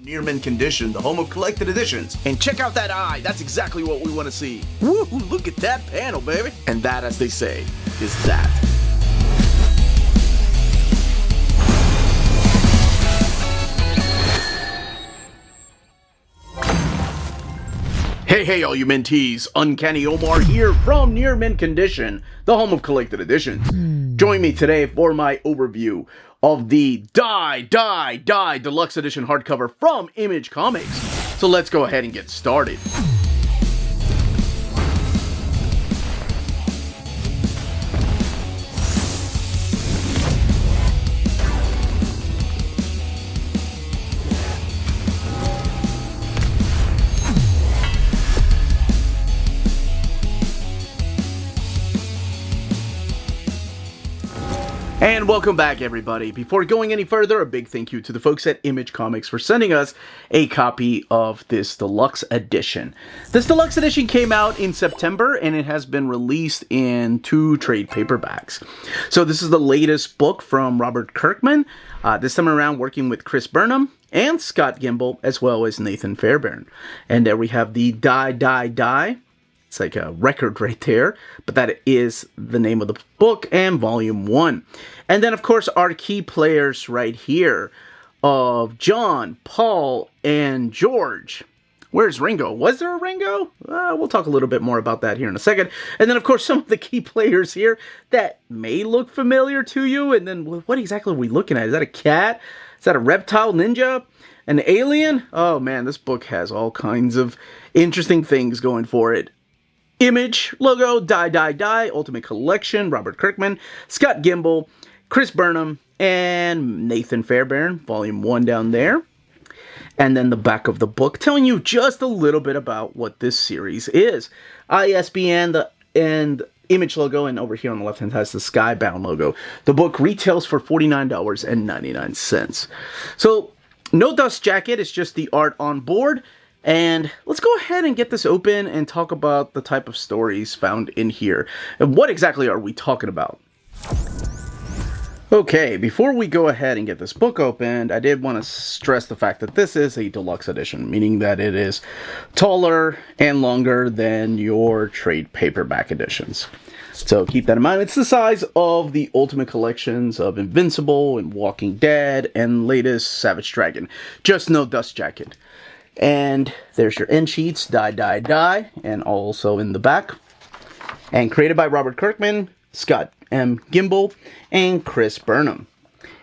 Near mint condition, the home of collected editions. And check out that eye, that's exactly what we want to see. Woo, look at that panel, baby. And that, as they say, is that. Hey, all you mentees, Uncanny Omar here from Near Mint Condition, the home of collected editions. Join me today for my overview of the Die Deluxe Edition hardcover from Image Comics. So let's go ahead and get started. And welcome back, everybody. Before going any further, a big thank you to the folks at Image Comics for sending us a copy of this deluxe edition. This deluxe edition came out in September, and it has been released in 2 trade paperbacks. So this is the latest book from Robert Kirkman, this time around working with Chris Burnham and Scott Gimple, as well as Nathan Fairbairn. And there we have the Die. It's like a record right there, but that is the name of the book and volume 1. And then, of course, our key players right here of John, Paul, and George. Where's Ringo? Was there a Ringo? We'll talk a little bit more about that here in a second. And then, of course, some of the key players here that may look familiar to you. And then, what exactly are we looking at? Is that a cat? Is that a reptile ninja? An alien? Oh, man, this book has all kinds of interesting things going for it. Image, logo, Die, Ultimate Collection, Robert Kirkman, Scott Gimple, Chris Burnham, and Nathan Fairbairn, volume 1 down there. And then the back of the book telling you just a little bit about what this series is. ISBN, and Image logo, and over here on the left hand side is the Skybound logo. The book retails for $49.99. So, no dust jacket, it's just the art on board. And let's go ahead and get this open and talk about the type of stories found in here. And what exactly are we talking about? Okay, before we go ahead and get this book opened, I did want to stress the fact that this is a deluxe edition, meaning that it is taller and longer than your trade paperback editions. So keep that in mind. It's the size of the Ultimate Collections of Invincible and Walking Dead and latest Savage Dragon. Just no dust jacket. And there's your end sheets, Die, and also in the back. And created by Robert Kirkman, Scott M. Gimple, and Chris Burnham.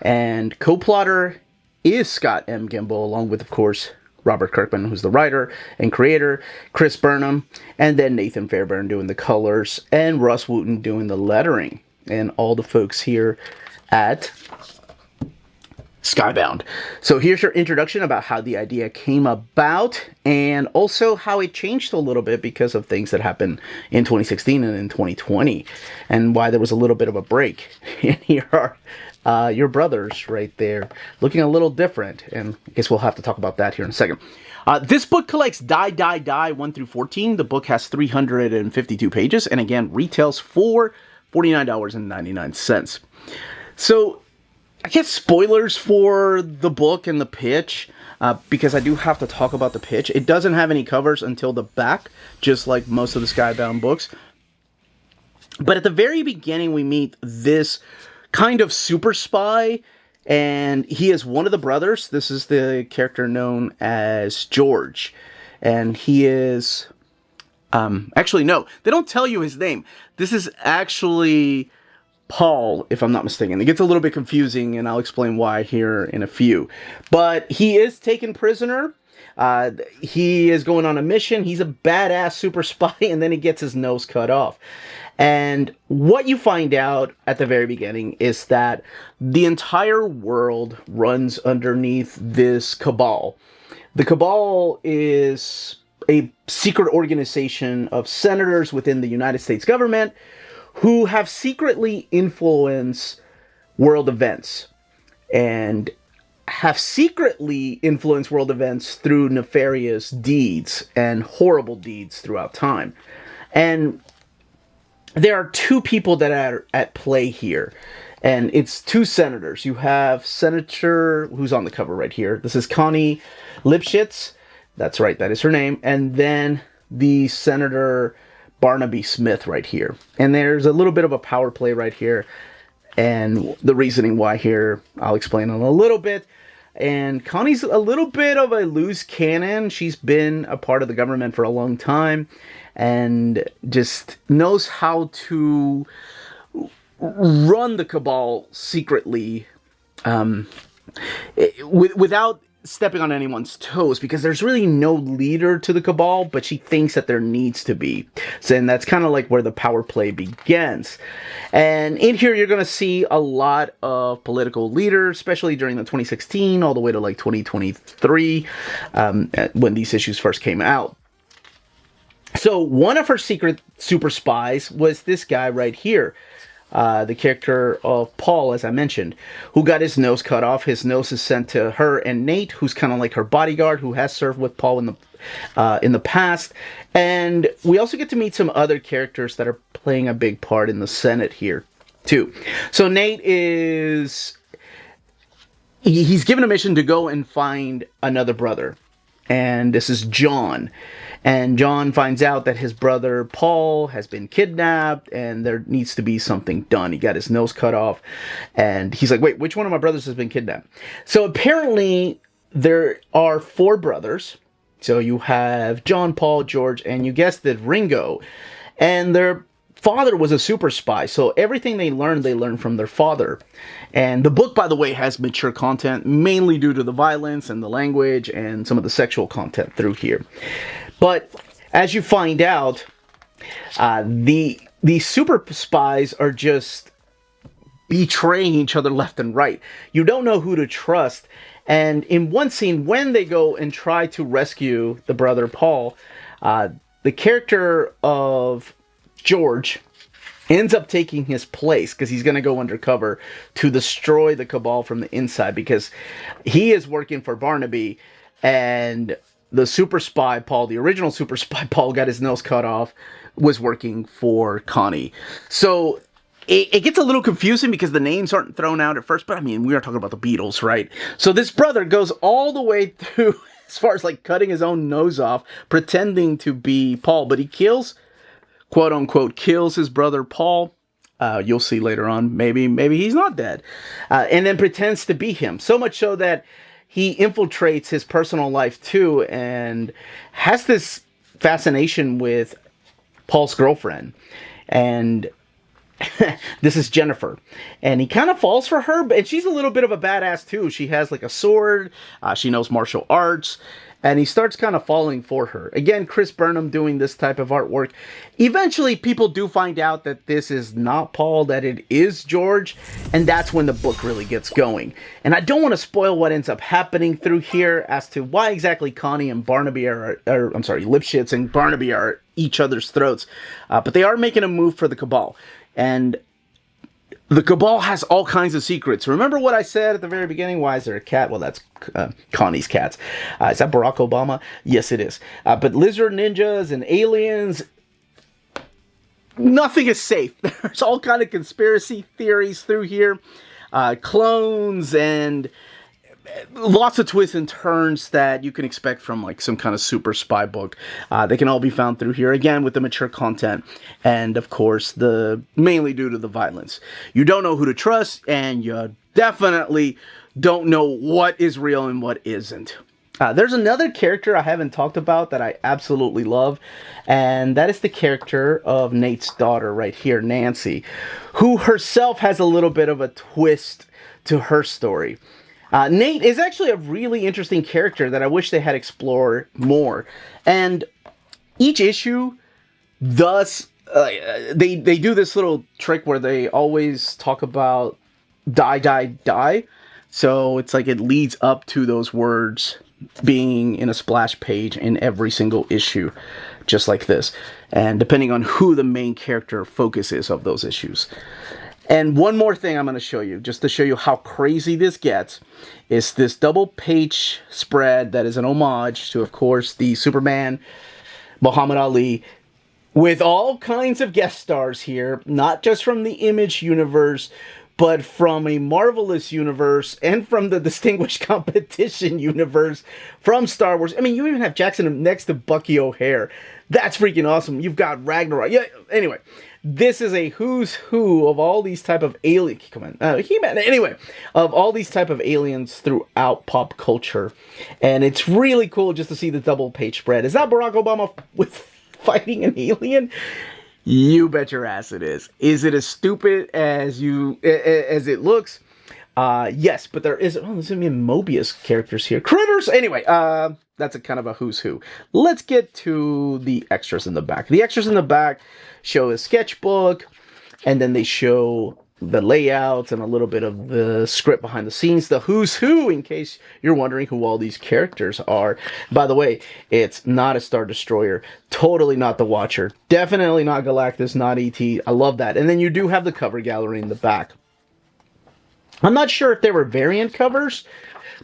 And co-plotter is Scott M. Gimple, along with, of course, Robert Kirkman, who's the writer and creator, Chris Burnham, and then Nathan Fairbairn doing the colors, and Russ Wooten doing the lettering. And all the folks here at Skybound. So here's your introduction about how the idea came about, and also how it changed a little bit because of things that happened in 2016 and in 2020, and why there was a little bit of a break. And here are your brothers right there, looking a little different, and I guess we'll have to talk about that here in a second. This book collects Die 1 through 14. The book has 352 pages, and again, retails for $49.99. So, I guess spoilers for the book and the pitch, because I do have to talk about the pitch. It doesn't have any covers until the back, just like most of the Skybound books. But at the very beginning, we meet this kind of super spy, and he is one of the brothers. This is the character known as George, and he is... actually, no, they don't tell you his name. This is actually Paul, if I'm not mistaken. It gets a little bit confusing, and I'll explain why here in a few. But he is taken prisoner. He is going on a mission. He's a badass super spy, and then he gets his nose cut off. And what you find out at the very beginning is that the entire world runs underneath this cabal. The cabal is a secret organization of senators within the United States government who have secretly influenced world events, and have secretly influenced world events through nefarious deeds and horrible deeds throughout time. And there are two people that are at play here, and it's two senators. You have Senator, who's on the cover right here. This is Connie Lipschitz, that's right, that is her name, and then the Senator Barnaby Smith right here. And there's a little bit of a power play right here, and the reasoning why here, I'll explain in a little bit. And Connie's a little bit of a loose cannon. She's been a part of the government for a long time, and just knows how to run the cabal secretly, without stepping on anyone's toes, because there's really no leader to the cabal, but she thinks that there needs to be. So, and that's kind of like where the power play begins. And in here, you're going to see a lot of political leaders, especially during the 2016 all the way to like 2023, when these issues first came out. So one of her secret super spies was this guy right here. The character of Paul, as I mentioned, who got his nose cut off. His nose is sent to her and Nate, who's kind of like her bodyguard, who has served with Paul in the past. And we also get to meet some other characters that are playing a big part in the Senate here, too. So Nate is... he's given a mission to go and find another brother. And this is John. And John finds out that his brother Paul has been kidnapped and there needs to be something done. He got his nose cut off. And he's like, wait, which one of my brothers has been kidnapped? So apparently there are 4 brothers. So you have John, Paul, George, and you guessed it, Ringo. And their father was a super spy. So everything they learned from their father. And the book, by the way, has mature content, mainly due to the violence and the language and some of the sexual content through here. But as you find out, the super spies are just betraying each other left and right. You don't know who to trust. And in one scene, when they go and try to rescue the brother Paul, the character of George ends up taking his place because he's going to go undercover to destroy the cabal from the inside, because he is working for Barnaby, and the super spy Paul, the original super spy Paul, got his nose cut off, was working for Connie. So it gets a little confusing because the names aren't thrown out at first, but I mean, we are talking about the Beatles, right? So this brother goes all the way through as far as like cutting his own nose off, pretending to be Paul, but he kills, quote unquote, kills his brother Paul. You'll see later on, maybe he's not dead. And then pretends to be him. So much so that he infiltrates his personal life too, and has this fascination with Paul's girlfriend. And this is Jennifer. And he kind of falls for her, and she's a little bit of a badass too. She has like a sword. She knows martial arts. And he starts kind of falling for her. Again, Chris Burnham doing this type of artwork. Eventually, people do find out that this is not Paul, that it is George. And that's when the book really gets going. And I don't want to spoil what ends up happening through here as to why exactly Connie and Barnaby Lipschitz and Barnaby are at each other's throats. But they are making a move for the Cabal. And the Cabal has all kinds of secrets. Remember what I said at the very beginning? Why is there a cat? Well, that's Connie's cats. Is that Barack Obama? Yes, it is. But lizard ninjas and aliens, nothing is safe. There's all kind of conspiracy theories through here. Clones and lots of twists and turns that you can expect from like some kind of super spy book. They can all be found through here, again, with the mature content, and of course mainly due to the violence. You don't know who to trust, and you definitely don't know what is real and what isn't. There's another character I haven't talked about that I absolutely love, and that is the character of Nate's daughter right here, Nancy, who herself has a little bit of a twist to her story. Nate is actually a really interesting character that I wish they had explored more. And each issue does, they do this little trick where they always talk about die, die, die. So it's like it leads up to those words being in a splash page in every single issue, just like this. And depending on who the main character focus is of those issues. And one more thing I'm going to show you, just to show you how crazy this gets, is this double page spread that is an homage to, of course, the Superman, Muhammad Ali, with all kinds of guest stars here, not just from the Image universe, but from a Marvelous universe and from the Distinguished Competition universe from Star Wars. I mean, you even have Jackson next to Bucky O'Hare. That's freaking awesome. You've got Ragnarok. Yeah, anyway, this is a who's who of all these type of alien. Come on, He-Man. Anyway, of all these type of aliens throughout pop culture, and it's really cool just to see the double page spread. Is that Barack Obama with fighting an alien? You bet your ass it is. Is it as stupid as it looks? Yes, but there's even Mobius characters here. Critters! Anyway, that's a kind of a who's who. Let's get to the extras in the back. The extras in the back show a sketchbook, and then they show the layouts and a little bit of the script behind the scenes, the who's who, in case you're wondering who all these characters are. By the way, it's not a Star Destroyer, totally not the Watcher, definitely not Galactus, not E.T. I love that. And then you do have the cover gallery in the back. I'm not sure if there were variant covers,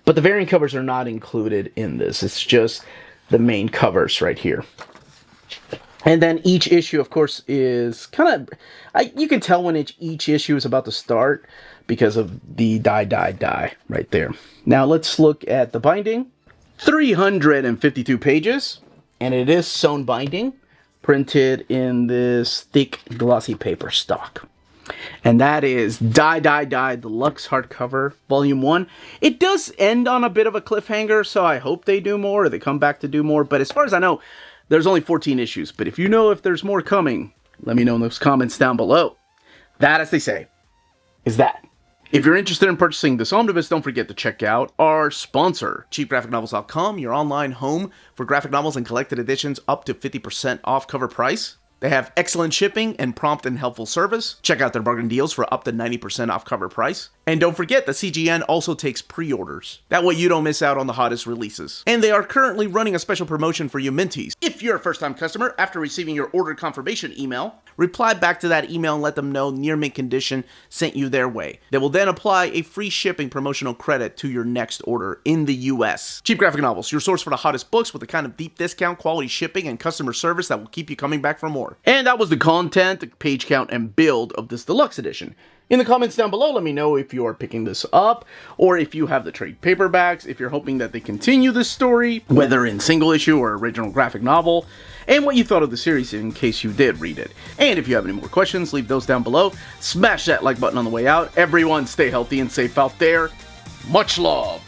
but the variant covers are not included in this. It's just the main covers right here. And then each issue, of course, is kind of... you can tell when each issue is about to start because of the die right there. Now, let's look at the binding. 352 pages, and it is sewn binding, printed in this thick, glossy paper stock. And that is Die Deluxe Hardcover Volume 1. It does end on a bit of a cliffhanger, so I hope they do more, or they come back to do more. But as far as I know, there's only 14 issues, but if you know if there's more coming, let me know in those comments down below. That, as they say, is that. If you're interested in purchasing this omnibus, don't forget to check out our sponsor, cheapgraphicnovels.com, your online home for graphic novels and collected editions up to 50% off cover price. They have excellent shipping and prompt and helpful service. Check out their bargain deals for up to 90% off cover price. And don't forget, the CGN also takes pre-orders. That way you don't miss out on the hottest releases. And they are currently running a special promotion for you Minties. If you're a first-time customer, after receiving your order confirmation email, reply back to that email and let them know Near Mint Condition sent you their way. They will then apply a free shipping promotional credit to your next order in the US. Cheap Graphic Novels, your source for the hottest books with the kind of deep discount, quality shipping, and customer service that will keep you coming back for more. And that was the content, the page count, and build of this deluxe edition. In the comments down below, let me know if you are picking this up, or if you have the trade paperbacks, if you're hoping that they continue this story, whether in single issue or original graphic novel, and what you thought of the series in case you did read it. And if you have any more questions, leave those down below. Smash that like button on the way out. Everyone stay healthy and safe out there. Much love.